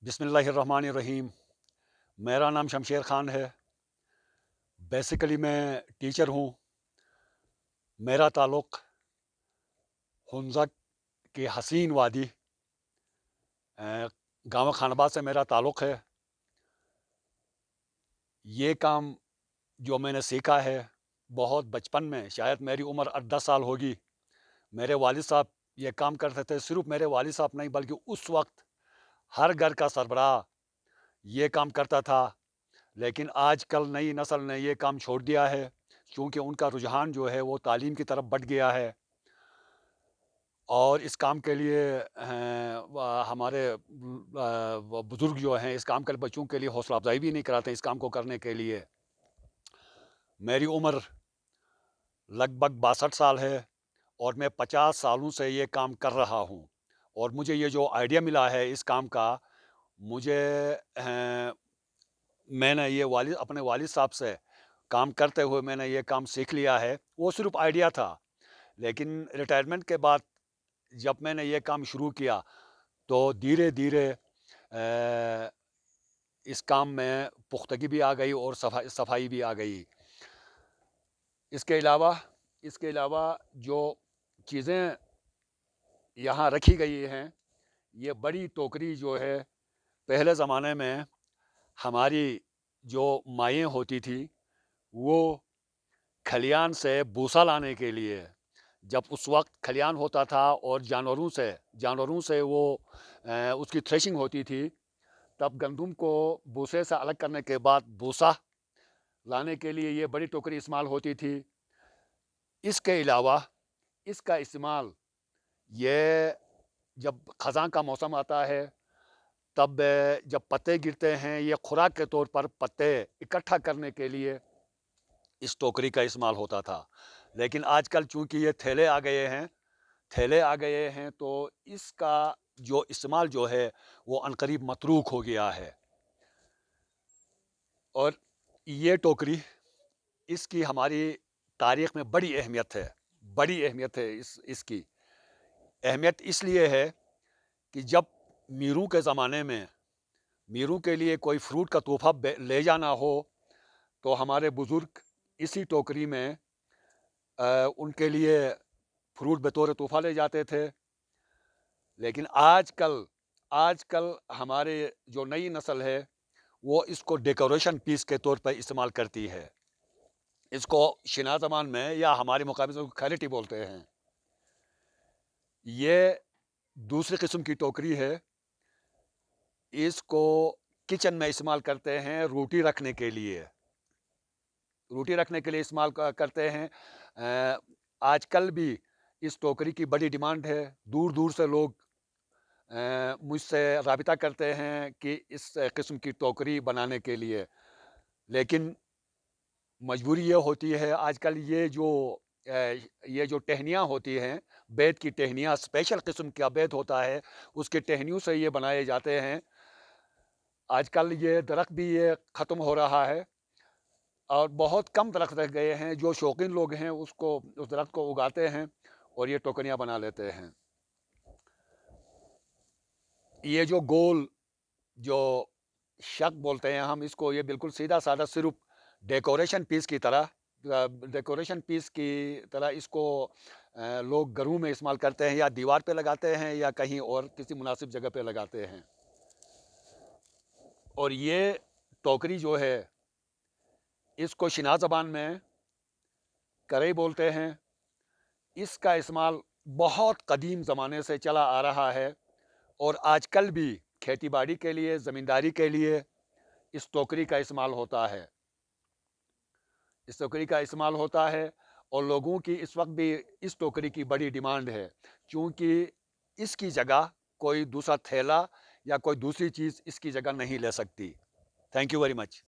बिस्मिल्लाहिर्रहमानिर्रहीम। मेरा नाम शमशेर ख़ान है। बेसिकली मैं टीचर हूँ। मेरा ताल्लुक़ हुंज़ा की हसीन वादी गाँव खानाबाद से मेरा ताल्लुक़ है। ये काम जो मैंने सीखा है बहुत बचपन में, शायद मेरी उम्र 8-10 साल होगी। मेरे वालिद साहब ये काम करते थे। सिर्फ़ मेरे वालिद साहब नहीं बल्कि उस वक़्त हर घर का सरबराह ये काम करता था। लेकिन आजकल नई नस्ल ने ये काम छोड़ दिया है, क्योंकि उनका रुझान जो है वो तालीम की तरफ बढ़ गया है। और इस काम के लिए हमारे बुज़ुर्ग जो हैं इस काम के लिए बच्चों के लिए हौसला अफ़ज़ाई भी नहीं कराते इस काम को करने के लिए। मेरी उम्र लगभग 62 साल है और मैं 50 सालों से ये काम कर रहा हूँ। और मुझे ये जो आइडिया मिला है इस काम का, मुझे मैंने ये अपने वालिद साहब से काम करते हुए मैंने ये काम सीख लिया है। वो सिर्फ़ आइडिया था, लेकिन रिटायरमेंट के बाद जब मैंने ये काम शुरू किया तो धीरे-धीरे इस काम में पुख्तगी भी आ गई और सफाई भी आ गई। इसके अलावा जो चीज़ें यहाँ रखी गई हैं, ये बड़ी टोकरी जो है, पहले ज़माने में हमारी जो माएँ होती थी वो खलियान से भूसा लाने के लिए, जब उस वक़्त खलियान होता था और जानवरों से वो उसकी थ्रेशिंग होती थी, तब गंदुम को भूसे से अलग करने के बाद भूसा लाने के लिए ये बड़ी टोकरी इस्तेमाल होती थी। इसके अलावा इसका इस्तेमाल ये जब ख़ज़ां का मौसम आता है, तब जब पत्ते गिरते हैं, ये खुराक के तौर पर पत्ते इकट्ठा करने के लिए इस टोकरी का इस्तेमाल होता था। लेकिन आजकल चूँकि ये थैले आ गए हैं तो इसका जो इस्तेमाल जो है वो अनक़रीब मतरूक हो गया है। और ये टोकरी, इसकी हमारी तारीख़ में बड़ी अहमियत है। इसकी अहमियत इसलिए है कि जब मीरों के ज़माने में मीरों के लिए कोई फ्रूट का तोहफ़ा ले जाना हो, तो हमारे बुज़ुर्ग इसी टोकरी में उनके लिए फ्रूट बतौर तोहफ़ा ले जाते थे। लेकिन आजकल हमारे जो नई नस्ल है वो इसको डेकोरेशन पीस के तौर पर इस्तेमाल करती है। इसको शिना ज़बान में या हमारे मुकाबले में खैरिटी बोलते हैं। ये दूसरी किस्म की टोकरी है। इसको किचन में इस्तेमाल करते हैं रोटी रखने के लिए। इस्तेमाल करते हैं। आजकल भी इस टोकरी की बड़ी डिमांड है। दूर-दूर से लोग मुझसे राबिता करते हैं कि इस किस्म की टोकरी बनाने के लिए। लेकिन मजबूरी ये होती है आजकल ये जो टहनियाँ होती हैं, बेत की टहनियाँ, स्पेशल किस्म का बेत होता है, उसकी टहनियों से ये बनाए जाते हैं। आजकल ये दरख्त भी ये ख़त्म हो रहा है और बहुत कम दरख्त रह गए हैं। जो शौकीन लोग हैं उस दरख्त को उगाते हैं और ये टोकरियाँ बना लेते हैं। ये जो गोल जो शक बोलते हैं हम इसको, ये बिल्कुल सीधा-साधा सिर्फ़ डेकोरेशन पीस की तरह इसको लोग घरों में इस्तेमाल करते हैं, या दीवार पे लगाते हैं या कहीं और किसी मुनासिब जगह पे लगाते हैं। और ये टोकरी जो है, इसको शिना ज़बान में करई बोलते हैं। इसका इस्तेमाल बहुत क़दीम ज़माने से चला आ रहा है और आजकल भी खेती-बाड़ी के लिए, ज़मींदारी के लिए इस टोकरी का इस्तेमाल होता है। और लोगों की इस वक़्त भी इस टोकरी की बड़ी डिमांड है, क्योंकि इसकी जगह कोई दूसरा थैला या कोई दूसरी चीज़ इसकी जगह नहीं ले सकती। Thank you very much.